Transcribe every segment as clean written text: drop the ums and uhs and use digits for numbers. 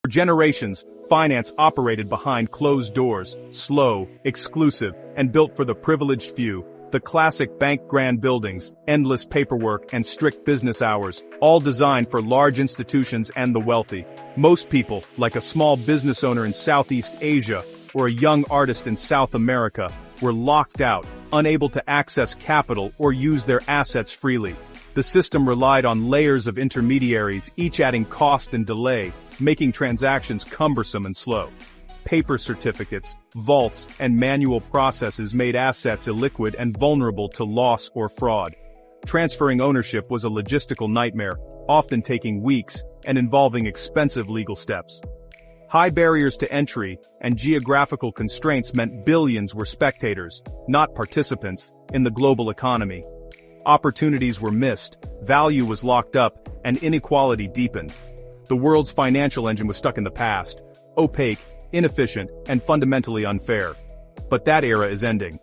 For generations, finance operated behind closed doors, slow, exclusive, and built for the privileged few. The classic bank grand buildings, endless paperwork, and strict business hours, all designed for large institutions and the wealthy. Most people, like a small business owner in Southeast Asia or a young artist in South America, were locked out, unable to access capital or use their assets freely. The system relied on layers of intermediaries, each adding cost and delay, making transactions cumbersome and slow. Paper certificates, vaults, and manual processes made assets illiquid and vulnerable to loss or fraud. Transferring ownership was a logistical nightmare, often taking weeks and involving expensive legal steps. High barriers to entry and geographical constraints meant billions were spectators, not participants, in the global economy. Opportunities were missed, value was locked up, and inequality deepened. The world's financial engine was stuck in the past, opaque, inefficient, and fundamentally unfair. But that era is ending.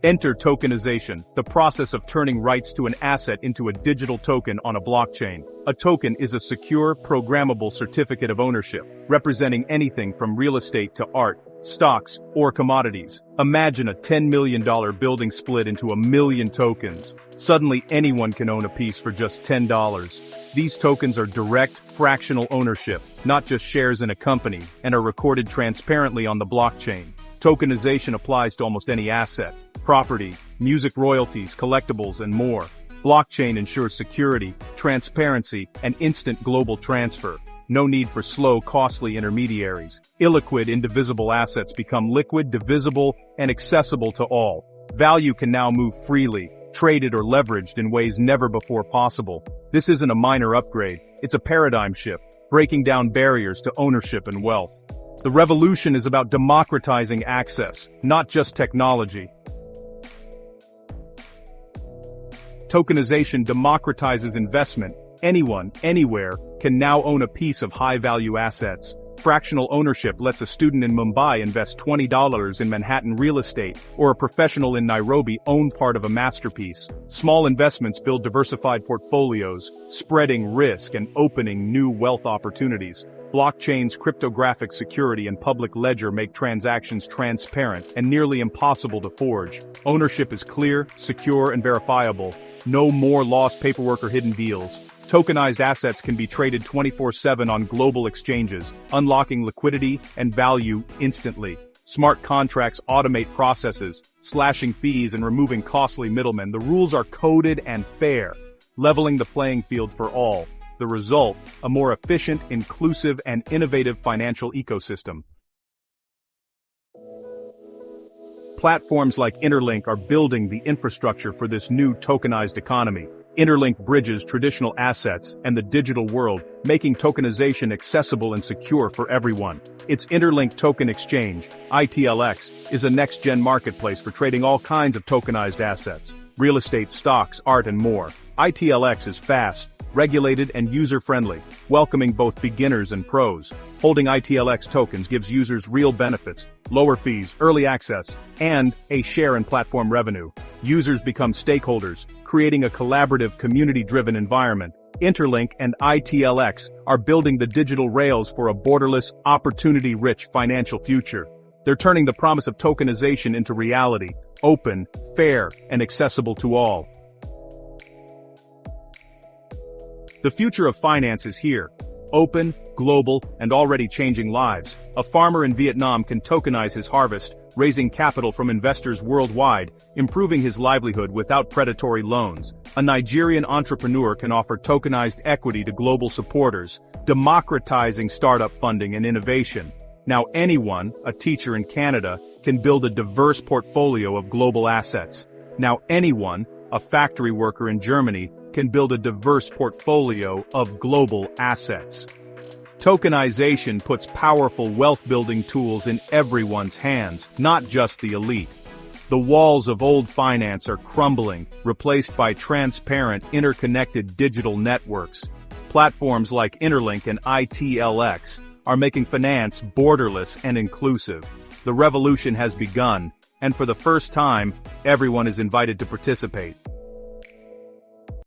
Enter tokenization, the process of turning rights to an asset into a digital token on a blockchain. A token is a secure, programmable certificate of ownership, representing anything from real estate to art, stocks, or commodities. Imagine a $10 million building split into 1 million tokens. Suddenly anyone can own a piece for just $10. These tokens are direct, fractional ownership, not just shares in a company, and are recorded transparently on the blockchain. Tokenization applies to almost any asset, property, music royalties, collectibles, and more. Blockchain ensures security, transparency, and instant global transfer. No need for slow, costly intermediaries. Illiquid, indivisible assets become liquid, divisible, and accessible to all. Value can now move freely, traded or leveraged in ways never before possible. This isn't a minor upgrade, it's a paradigm shift, breaking down barriers to ownership and wealth. The revolution is about democratizing access, not just technology. Tokenization democratizes investment. Anyone, anywhere, can now own a piece of high-value assets. Fractional ownership lets a student in Mumbai invest $20 in Manhattan real estate, or a professional in Nairobi own part of a masterpiece. Small investments build diversified portfolios, spreading risk and opening new wealth opportunities. Blockchain's cryptographic security and public ledger make transactions transparent and nearly impossible to forge. Ownership is clear, secure, and verifiable. No more lost paperwork or hidden deals. Tokenized assets can be traded 24/7 on global exchanges, unlocking liquidity and value instantly. Smart contracts automate processes, slashing fees and removing costly middlemen. The rules are coded and fair, leveling the playing field for all. The result, a more efficient, inclusive, and innovative financial ecosystem. Platforms like Interlink are building the infrastructure for this new tokenized economy. Interlink bridges traditional assets and the digital world, making tokenization accessible and secure for everyone. Its Interlink Token Exchange, ITLX, is a next-gen marketplace for trading all kinds of tokenized assets, real estate, stocks, art, and more. ITLX is fast, regulated, and user-friendly, welcoming both beginners and pros. Holding ITLX tokens gives users real benefits, lower fees, early access, and a share in platform revenue. Users become stakeholders, creating a collaborative, community-driven environment. Interlink and ITLX are building the digital rails for a borderless, opportunity-rich financial future. They're turning the promise of tokenization into reality, open, fair, and accessible to all. The future of finance is here. Open, global, and already changing lives. A farmer in Vietnam can tokenize his harvest, raising capital from investors worldwide, improving his livelihood without predatory loans. A Nigerian entrepreneur can offer tokenized equity to global supporters, democratizing startup funding and innovation. Now anyone, a teacher in Canada, can build a diverse portfolio of global assets. Now anyone, a factory worker in Germany, can build a diverse portfolio of global assets. Tokenization puts powerful wealth-building tools in everyone's hands, not just the elite. The walls of old finance are crumbling, replaced by transparent, interconnected digital networks. Platforms like Interlink and ITLX are making finance borderless and inclusive. The revolution has begun, and for the first time, everyone is invited to participate.